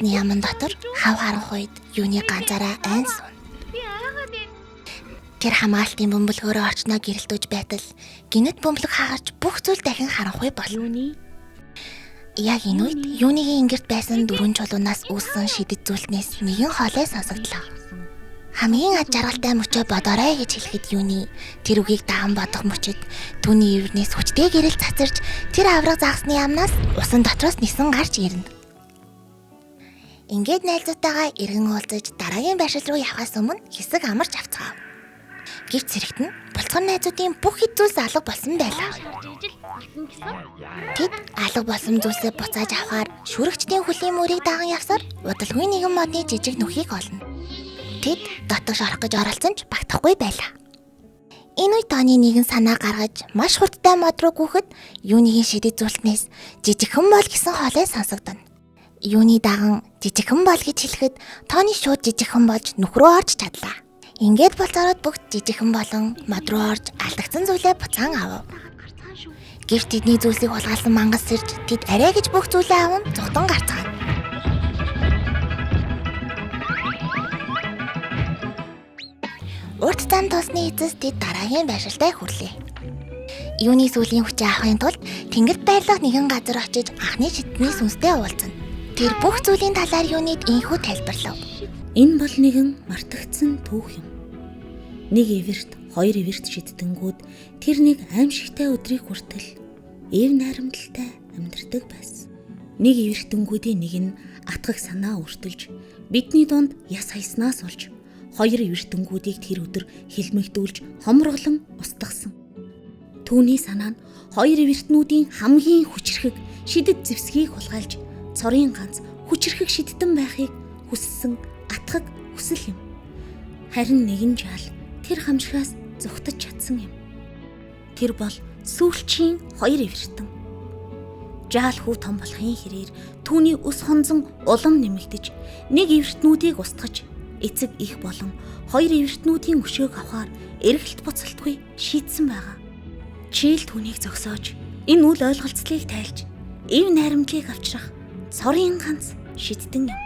Цусны яман дотор хав харанх үед юуны ганцаараа айн суун. Тэр хамгаалтын бөмбөлгөөрөө орчноо гэрэлтүүж байтал гинэт бөмбөлөг хаагарч бүх зүйл дахин харанхуй болно. Яг энэ үед юуныгийн ингэрт байсан 4 чулуунаас үүссэн шидэт зүйлснээс нэгэн хоолой сонсогдлоо. Хамгийн ад жаргалтай мөчөө бодоорой гэж хэлэхэд юуны тэр үгийг даан бодох мөчөд түүний ивэрнээс хүчтэй гэрэл цацарч тэр авраг загсны ямнаас усан дотроос нисэн гарч ирнэ. Ингээд найзуудтайгаа эргэн уулзаж дараагийн байшил руу явхаас өмнө хэсэг амарч авцгаав. Гэвч зэрэгт нь булцгар найзуудын бүх хэд зүйлс алга болсон байлаа. Тэд алга болсон зүйлсээ буцааж авахаар шүрэгчдийн хөлийн мөрийг даган явсаар удалгүй нэгэн модны жижиг нүхийг олно. Тэд дотогш орох гэж оролцсон ч багтахгүй байлаа. Энэ үед Тони нэгэн санаа гаргаж маш хурдтай мод руу гүйхэд юуныгийн шидэт зүйлснээс жижигхэн бол гэсэн хоолой сонсогдоно. Юуны даган жижигхэн бол гэж хэлэхэд Тони шууд жижигхэн болж нүх рүү орж чадлаа. Ингээд булцаарууд бүгд жижигхэн болон мод руу орж алдагдсан зүйлээ буцаан авав. Гэвч тэдний зүйлсийг хулгайлсан мангас сэрж тэд арай гэж бүх зүйлээ аван зугтан гарцгаана. Урт зам тусны эцэс тэд дараагийн байшилтай хүрлээ. Юуны сүлийн хүчээ авахын тулд тэнгэрт байрлах нэгэн газар очиж анхны шидний сүнстэй уулзна. Тэр бүх зүйлийн талаар юунид инхүү тайлбарлав. Энэ бол нэгэн мартагдсан түүх юм. Нэг эверт, хоёр эверт шиддэнгүүд тэр нэг аимшигтай өдрийг хүртэл эв найрамдалтай амьдардаг байсан. Нэг эвертэнгүүдийн нэг нь атгах санаа өртөлж, бидний дунд яс хаяснаас олж, хоёр эвертэнгүүдийг тэр өдөр хилмигдүүлж, хомроглон устгасан. Түүний санаа нь хоёр эвертнүүдийн хамгийн хүчрхэг шидэт зэвсгийг хулгайлж, цорын ганц хүчрхэг шиддэн байхыг хүссэн атгах хүсэл юм. Харин нэгэн жаал тэр хамшигаас зүгтэж чадсан юм. Тэр бол сүүлчийн хоёр эвертэн. Жаал хүү том болохын хэрээр түүний ус хонзон улам нэмэгдэж, нэг эвертнүүдийг устгаж, эцэг их болон хоёр эвертнүүдийн өшөөг авахар эргэлт буцалтгүй шийдсэн байгаа. Чийл түүнийг зогсоож, энэ үл ойлголцлыг тайлж, эв найрамдлыг авчрах цорын ганц шиддэн юм.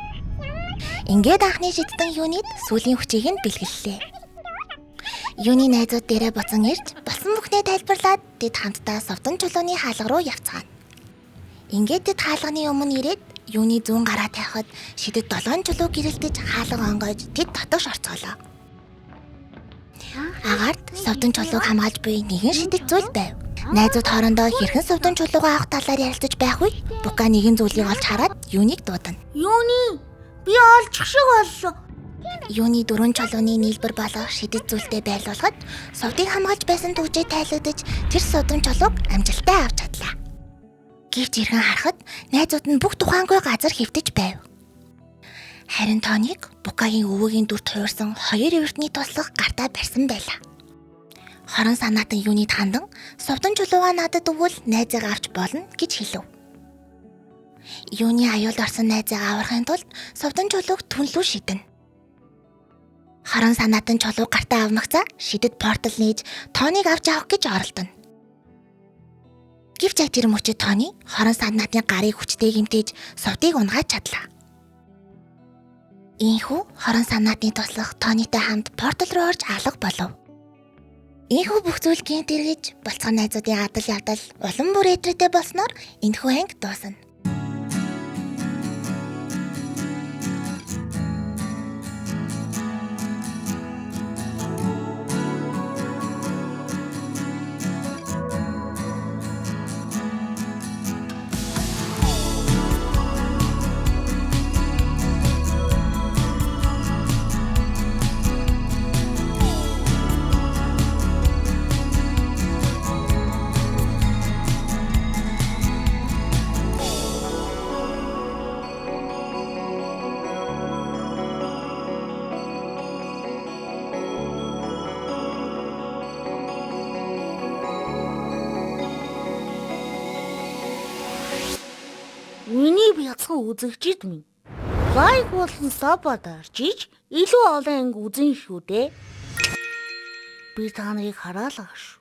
Ингээд анхны шиддэн юунид сүлийн хүчийг нь бэлгэллээ. Юуны найзууд дээрээ буцан ирж болсон бүхнээ тайлбарлаад тэд хамтдаа совдон чулууны хаалга руу явцгаана. Ингээд тэд хаалганы өмнө ирээд юуны зүүн гараа тавихад шидэт 7 чулуу гэрэлтэж хаалга онгойж тэд дотоош орцоолоо. Агаарт совдон чулууг хамгаалж буй нэгэн шидэт зүйл байв. Найзууд хоорондоо хэрхэн совдон чулуугаа авах талаар ярилцаж байх үед Бука нэгэн зүйлийг олж хараад юуныг дуудана. Юуны би олчих шиг боллоо. Юуны 4 чулууны нийлбэр болох шидэт зүйлтэй байлуулахад совдыг хамгаалж байсан түүжээ тайлагдаж тэр совдон чулууг амжилттай авч чадлаа. Гэвч иргэн харахад найзууд нь бүх тухайнгүй газар хэвтэж байв. Харин Тоник Букагийн өвөгийн дүрт хуурсан хоёр эвертний туслах гартаа барьсан байлаа. Хорон санаатан юунид хандан совдон чулуугаа надад өгвөл найзыг авч болно гэж хэлв. Юуны аюулд орсон найзыг аврахын тулд совдон чулууг түнлүү шидэнэ. Хорон санаатан чулуу гартаа авмагцаа шидэт портал нээж Тоник авч авах гэж оролдоно. Гэвч яг тэр мөчөд Тони хорон санаатны гарыг хүчтэй гэмтээж совдыг унгааж чадлаа. Ийхүү хорон санаатны туслах Тонитой хамт портал руу орж алга болов. Ийхүү бүх зүйл гинт эргэж болцгоо найзуудын адал явдал улам бүр эдрээтэй болсноор энэхүү анги дуусна. Миний бяцхан үзэгчид минь. Лайк болон сабад арчиж илүү олон анги үзэн шүү дээ. Би та нарыг хараалаа шүү.